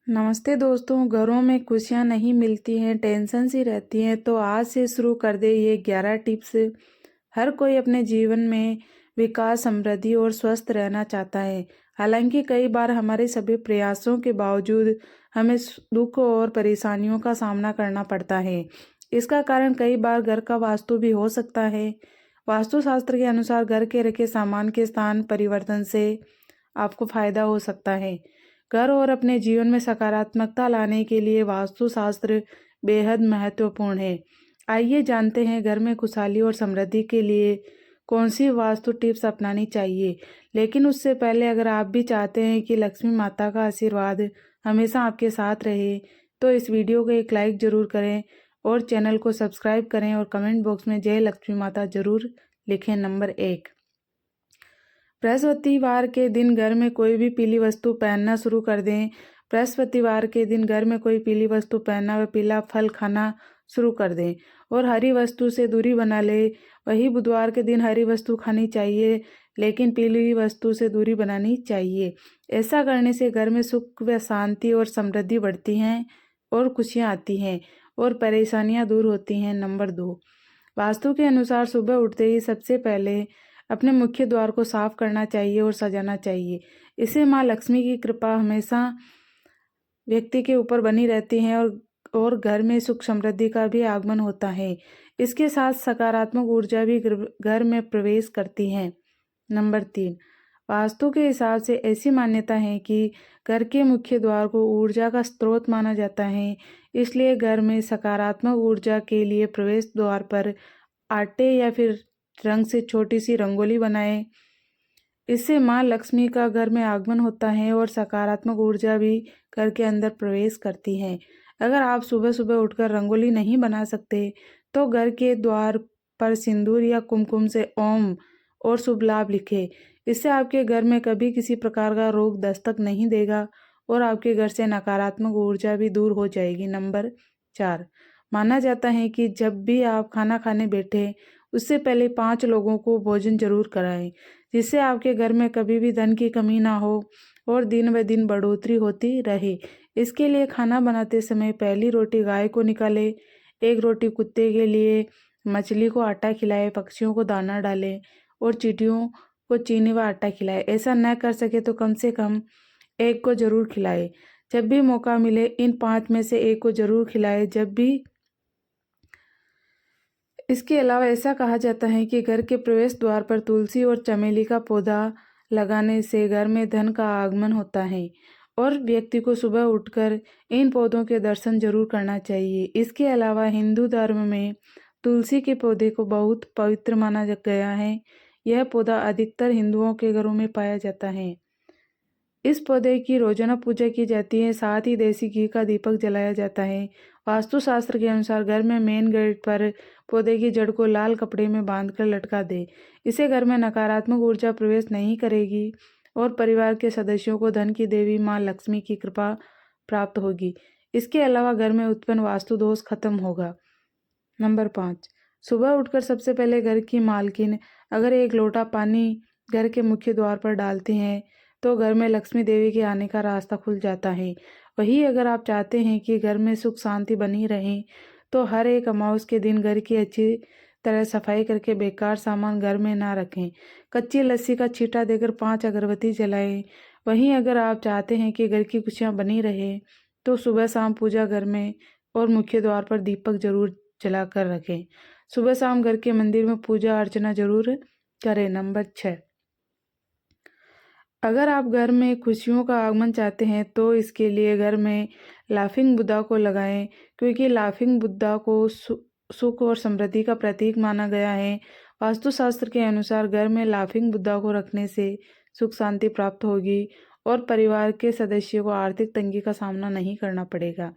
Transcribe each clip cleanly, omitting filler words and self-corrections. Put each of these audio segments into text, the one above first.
नमस्ते दोस्तों। घरों में खुशियां नहीं मिलती हैं, टेंशन सी रहती हैं, तो आज से शुरू कर दे ये 11 टिप्स। हर कोई अपने जीवन में विकास, समृद्धि और स्वस्थ रहना चाहता है। हालांकि कई बार हमारे सभी प्रयासों के बावजूद हमें दुख और परेशानियों का सामना करना पड़ता है। इसका कारण कई बार घर का वास्तु भी हो सकता है। वास्तुशास्त्र के अनुसार घर के रखे सामान के स्थान परिवर्तन से आपको फायदा हो सकता है। घर और अपने जीवन में सकारात्मकता लाने के लिए वास्तुशास्त्र बेहद महत्वपूर्ण है। आइए जानते हैं घर में खुशहाली और समृद्धि के लिए कौन सी वास्तु टिप्स अपनानी चाहिए। लेकिन उससे पहले अगर आप भी चाहते हैं कि लक्ष्मी माता का आशीर्वाद हमेशा आपके साथ रहे, तो इस वीडियो को एक लाइक ज़रूर करें और चैनल को सब्सक्राइब करें और कमेंट बॉक्स में जय लक्ष्मी माता ज़रूर लिखें। नंबर 1, बृहस्पतिवार के दिन घर में कोई भी पीली वस्तु पहनना शुरू कर दें। बृहस्पतिवार के दिन घर में कोई पीली वस्तु पहनना व पीला फल खाना शुरू कर दें और हरी वस्तु से दूरी बना ले। वही बुधवार के दिन हरी वस्तु खानी चाहिए, लेकिन पीली वस्तु से दूरी बनानी चाहिए। ऐसा करने से घर में सुख व शांति और समृद्धि बढ़ती हैं और खुशियाँ आती हैं और परेशानियाँ दूर होती हैं। नंबर 2, वास्तु के अनुसार सुबह उठते ही सबसे पहले अपने मुख्य द्वार को साफ करना चाहिए और सजाना चाहिए। इससे माँ लक्ष्मी की कृपा हमेशा व्यक्ति के ऊपर बनी रहती है और घर में सुख समृद्धि का भी आगमन होता है। इसके साथ सकारात्मक ऊर्जा भी घर में प्रवेश करती है। नंबर 3, वास्तु के हिसाब से ऐसी मान्यता है कि घर के मुख्य द्वार को ऊर्जा का स्रोत माना जाता है। इसलिए घर में सकारात्मक ऊर्जा के लिए प्रवेश द्वार पर आटे या फिर रंग से छोटी सी रंगोली बनाएं। इससे माँ लक्ष्मी का घर में आगमन होता है और सकारात्मक ऊर्जा भी घर के अंदर प्रवेश करती है। अगर आप सुबह सुबह उठकर रंगोली नहीं बना सकते, तो घर के द्वार पर सिंदूर या कुमकुम से ओम और शुभ लाभ लिखें। इससे आपके घर में कभी किसी प्रकार का रोग दस्तक नहीं देगा और आपके घर से नकारात्मक ऊर्जा भी दूर हो जाएगी। नंबर 4, माना जाता है कि जब भी आप खाना खाने बैठे, उससे पहले 5 लोगों को भोजन जरूर कराएं, जिससे आपके घर में कभी भी धन की कमी ना हो और दिन ब दिन बढ़ोतरी होती रहे। इसके लिए खाना बनाते समय पहली रोटी गाय को निकालें, 1 रोटी कुत्ते के लिए, मछली को आटा खिलाएं, पक्षियों को दाना डालें और चींटियों को चीनी व आटा खिलाएं। ऐसा न कर सके तो कम से कम 1 को जरूर खिलाएं। जब भी मौका मिले इन 5 में से 1 को जरूर खिलाएं। इसके अलावा ऐसा कहा जाता है कि घर के प्रवेश द्वार पर तुलसी और चमेली का पौधा लगाने से घर में धन का आगमन होता है और व्यक्ति को सुबह उठकर इन पौधों के दर्शन जरूर करना चाहिए। इसके अलावा हिंदू धर्म में तुलसी के पौधे को बहुत पवित्र माना गया है। यह पौधा अधिकतर हिंदुओं के घरों में पाया जाता है। इस पौधे की रोजाना पूजा की जाती है, साथ ही देसी घी का दीपक जलाया जाता है। वास्तुशास्त्र के अनुसार घर में मेन गेट पर पौधे की जड़ को लाल कपड़े में बांधकर लटका दे। इससे घर में नकारात्मक ऊर्जा प्रवेश नहीं करेगी और परिवार के सदस्यों को धन की देवी माँ लक्ष्मी की कृपा प्राप्त होगी। इसके अलावा घर में उत्पन्न वास्तु दोष खत्म होगा। नंबर 5, सुबह उठकर सबसे पहले घर की मालकिन अगर 1 लोटा पानी घर के मुख्य द्वार पर डालती हैं, तो घर में लक्ष्मी देवी के आने का रास्ता खुल जाता है। वहीं अगर आप चाहते हैं कि घर में सुख शांति बनी रहे, तो हर एक अमावस के दिन घर की अच्छी तरह सफाई करके बेकार सामान घर में ना रखें। कच्ची लस्सी का छींटा देकर 5 अगरबत्ती जलाएं। वहीं अगर आप चाहते हैं कि घर की खुशियाँ बनी रहे, तो सुबह शाम पूजा घर में और मुख्य द्वार पर दीपक जरूर जलाकर रखें। सुबह शाम घर के मंदिर में पूजा अर्चना जरूर करें। नंबर 6, अगर आप घर में खुशियों का आगमन चाहते हैं, तो इसके लिए घर में लाफिंग बुद्धा को लगाएं, क्योंकि लाफिंग बुद्धा को सुख और समृद्धि का प्रतीक माना गया है। वास्तुशास्त्र के अनुसार घर में लाफिंग बुद्धा को रखने से सुख शांति प्राप्त होगी और परिवार के सदस्यों को आर्थिक तंगी का सामना नहीं करना पड़ेगा।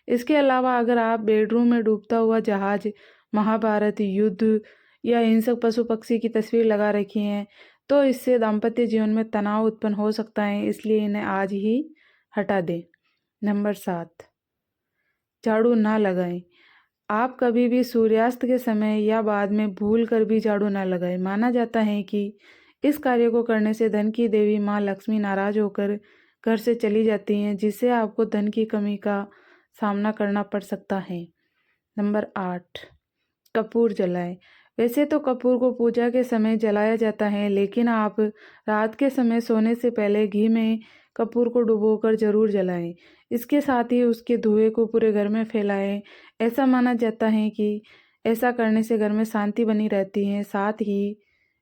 इसके अलावा अगर आप बेडरूम में डूबता हुआ जहाज, महाभारत युद्ध या हिंसक पशु पक्षी की तस्वीर लगा रखी हैं, तो इससे दाम्पत्य जीवन में तनाव उत्पन्न हो सकता है, इसलिए इन्हें आज ही हटा दें। नंबर 7, झाड़ू ना लगाएं। आप कभी भी सूर्यास्त के समय या बाद में भूल कर भी झाड़ू ना लगाएं। माना जाता है कि इस कार्य को करने से धन की देवी माँ लक्ष्मी नाराज होकर घर से चली जाती हैं, जिससे आपको धन की कमी का सामना करना पड़ सकता है। नंबर 8, कपूर जलाएं। वैसे तो कपूर को पूजा के समय जलाया जाता है, लेकिन आप रात के समय सोने से पहले घी में कपूर को डुबोकर जरूर जलाएं। इसके साथ ही उसके धुएं को पूरे घर में फैलाएं। ऐसा माना जाता है कि ऐसा करने से घर में शांति बनी रहती है, साथ ही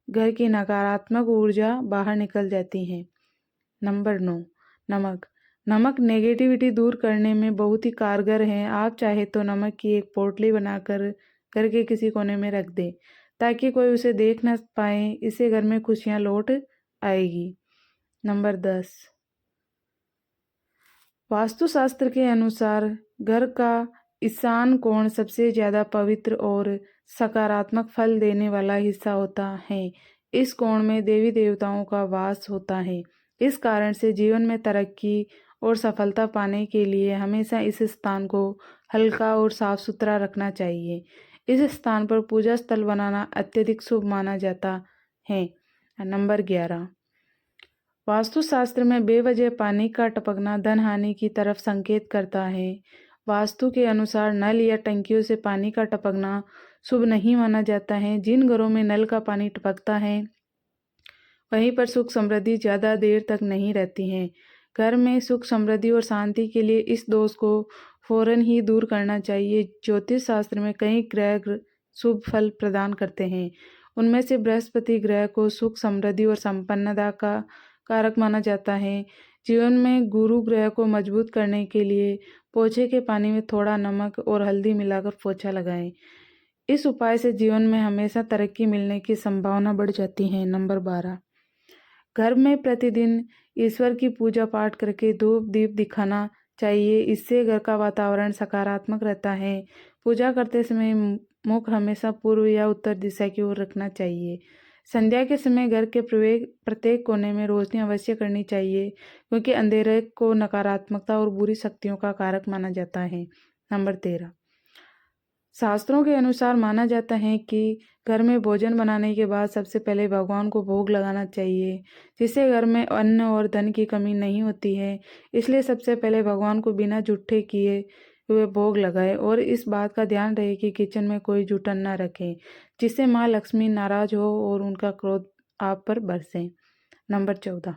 घर की नकारात्मक ऊर्जा बाहर निकल जाती है। नंबर 9, नमक। नमक नेगेटिविटी दूर करने में बहुत ही कारगर है। आप चाहे तो नमक की एक पोटली बनाकर घर के किसी कोने में रख दें, ताकि कोई उसे देख न पाए। इससे घर में खुशियां लौट आएगी। नंबर 10, वास्तुशास्त्र के अनुसार घर का ईशान कोण सबसे ज़्यादा पवित्र और सकारात्मक फल देने वाला हिस्सा होता है। इस कोण में देवी देवताओं का वास होता है। इस कारण से जीवन में तरक्की और सफलता पाने के लिए हमेशा इस स्थान को हल्का और साफ सुथरा रखना चाहिए। इस स्थान पर पूजा स्थल बनाना अत्यधिक शुभ माना जाता है। नंबर 11, वास्तुशास्त्र में बेवजह पानी का टपकना धन हानि की तरफ संकेत करता है। वास्तु के अनुसार नल या टंकियों से पानी का टपकना शुभ नहीं माना जाता है। जिन घरों में नल का पानी टपकता है, वहीं पर सुख समृद्धि ज़्यादा देर तक नहीं रहती है। घर में सुख समृद्धि और शांति के लिए इस दोष को फौरन ही दूर करना चाहिए। ज्योतिष शास्त्र में कई ग्रह शुभ फल प्रदान करते हैं। उनमें से बृहस्पति ग्रह को सुख समृद्धि और संपन्नता का कारक माना जाता है। जीवन में गुरु ग्रह को मजबूत करने के लिए पोछे के पानी में थोड़ा नमक और हल्दी मिलाकर पोछा लगाएं। इस उपाय से जीवन में हमेशा तरक्की मिलने की संभावना बढ़ जाती है। नंबर 12, घर में प्रतिदिन ईश्वर की पूजा पाठ करके धूप दीप दिखाना चाहिए। इससे घर का वातावरण सकारात्मक रहता है। पूजा करते समय मुख हमेशा पूर्व या उत्तर दिशा की ओर रखना चाहिए। संध्या के समय घर के प्रत्येक कोने में रोशनी अवश्य करनी चाहिए, क्योंकि अंधेरे को नकारात्मकता और बुरी शक्तियों का कारक माना जाता है। नंबर 13, शास्त्रों के अनुसार माना जाता है कि घर में भोजन बनाने के बाद सबसे पहले भगवान को भोग लगाना चाहिए, जिससे घर में अन्न और धन की कमी नहीं होती है। इसलिए सबसे पहले भगवान को बिना जूठे किए हुए भोग लगाए और इस बात का ध्यान रहे कि किचन में कोई जूठन न रखें, जिससे माँ लक्ष्मी नाराज हो और उनका क्रोध आप पर बरसे। नंबर 14,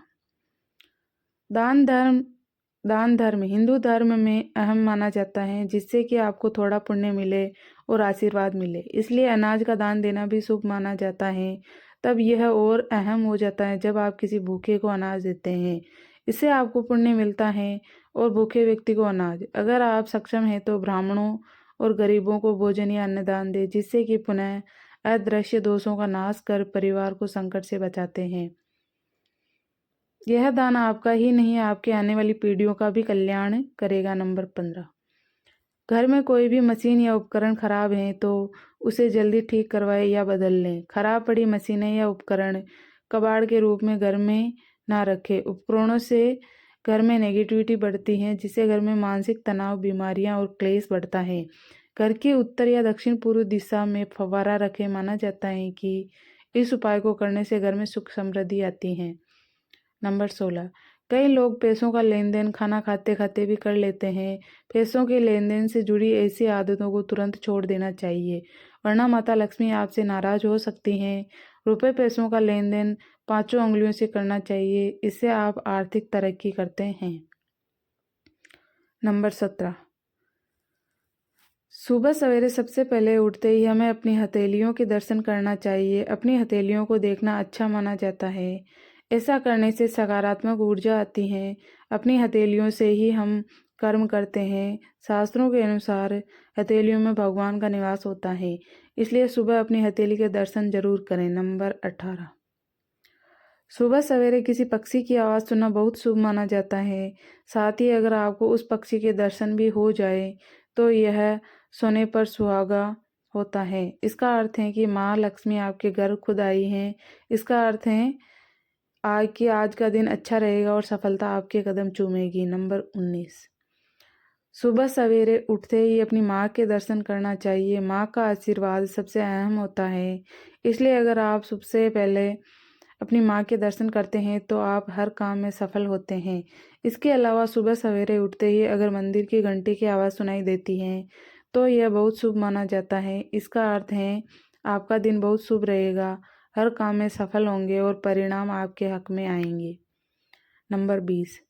दान धर्म हिंदू धर्म में अहम माना जाता है, जिससे कि आपको थोड़ा पुण्य मिले और आशीर्वाद मिले। इसलिए अनाज का दान देना भी शुभ माना जाता है। तब यह और अहम हो जाता है जब आप किसी भूखे को अनाज देते हैं। इससे आपको पुण्य मिलता है और भूखे व्यक्ति को अनाज। अगर आप सक्षम हैं तो ब्राह्मणों और गरीबों को भोजन या अन्नदान दें, जिससे कि पुनः अदृश्य दोषों का नाश कर परिवार को संकट से बचाते हैं। यह दान आपका ही नहीं, आपके आने वाली पीढ़ियों का भी कल्याण करेगा। नंबर 15, घर में कोई भी मशीन या उपकरण खराब है तो उसे जल्दी ठीक करवाएं या बदल लें। खराब पड़ी मशीनें या उपकरण कबाड़ के रूप में घर में ना रखें। उपकरणों से घर में नेगेटिविटी बढ़ती है, जिससे घर में मानसिक तनाव, बीमारियां और क्लेश बढ़ता है। घर की उत्तर या दक्षिण पूर्व दिशा में फव्वारा रखें। माना जाता है कि इस उपाय को करने से घर में सुख समृद्धि आती है। नंबर 16, कई लोग पैसों का लेन देन खाना खाते खाते भी कर लेते हैं। पैसों के लेन देन से जुड़ी ऐसी आदतों को तुरंत छोड़ देना चाहिए, वरना माता लक्ष्मी आपसे नाराज हो सकती हैं। रुपए पैसों का लेन देन 5 उंगलियों से करना चाहिए। इससे आप आर्थिक तरक्की करते हैं। नंबर 17, सुबह सवेरे सबसे पहले उठते ही हमें अपनी हथेलियों के दर्शन करना चाहिए। अपनी हथेलियों को देखना अच्छा माना जाता है। ऐसा करने से सकारात्मक ऊर्जा आती है। अपनी हथेलियों से ही हम कर्म करते हैं। शास्त्रों के अनुसार हथेलियों में भगवान का निवास होता है, इसलिए सुबह अपनी हथेली के दर्शन जरूर करें। नंबर 18, सुबह सवेरे किसी पक्षी की आवाज़ सुनना बहुत शुभ माना जाता है। साथ ही अगर आपको उस पक्षी के दर्शन भी हो जाए तो यह सोने पर सुहागा होता है। इसका अर्थ है कि माँ लक्ष्मी आपके घर खुद आई हैं। इसका अर्थ है आज का दिन अच्छा रहेगा और सफलता आपके कदम चूमेगी। नंबर 19, सुबह सवेरे उठते ही अपनी माँ के दर्शन करना चाहिए। माँ का आशीर्वाद सबसे अहम होता है, इसलिए अगर आप सबसे पहले अपनी माँ के दर्शन करते हैं तो आप हर काम में सफल होते हैं। इसके अलावा सुबह सवेरे उठते ही अगर मंदिर की घंटी की आवाज़ सुनाई देती है तो यह बहुत शुभ माना जाता है। इसका अर्थ है आपका दिन बहुत शुभ रहेगा, हर काम में सफल होंगे और परिणाम आपके हक में आएंगे। नंबर 20,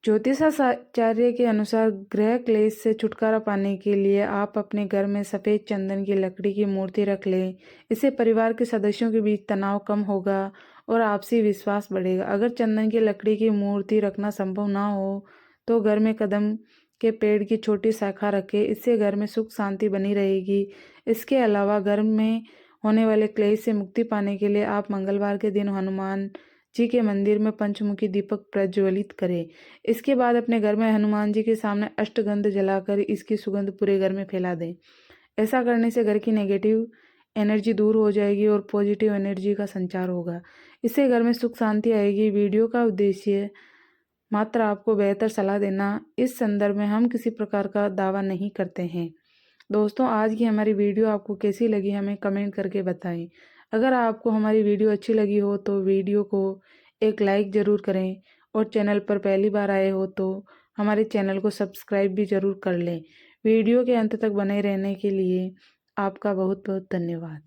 ज्योतिषाचार्य के अनुसार ग्रह क्लेश से छुटकारा पाने के लिए आप अपने घर में सफ़ेद चंदन की लकड़ी की मूर्ति रख लें। इससे परिवार के सदस्यों के बीच तनाव कम होगा और आपसी विश्वास बढ़ेगा। अगर चंदन की लकड़ी की मूर्ति रखना संभव ना हो तो घर में कदम के पेड़ की छोटी शाखा रखें, इससे घर में सुख शांति बनी रहेगी। इसके अलावा घर में होने वाले क्लेश से मुक्ति पाने के लिए आप मंगलवार के दिन हनुमान जी के मंदिर में पंचमुखी दीपक प्रज्वलित करें। इसके बाद अपने घर में हनुमान जी के सामने अष्टगंध जलाकर इसकी सुगंध पूरे घर में फैला दें। ऐसा करने से घर की नेगेटिव एनर्जी दूर हो जाएगी और पॉजिटिव एनर्जी का संचार होगा। इससे घर में सुख शांति आएगी। वीडियो का उद्देश्य मात्र आपको बेहतर सलाह देना। इस संदर्भ में हम किसी प्रकार का दावा नहीं करते हैं। दोस्तों, आज की हमारी वीडियो आपको कैसी लगी हमें कमेंट करके बताएं। अगर आपको हमारी वीडियो अच्छी लगी हो तो वीडियो को एक लाइक ज़रूर करें और चैनल पर पहली बार आए हो तो हमारे चैनल को सब्सक्राइब भी ज़रूर कर लें। वीडियो के अंत तक बने रहने के लिए आपका बहुत बहुत धन्यवाद।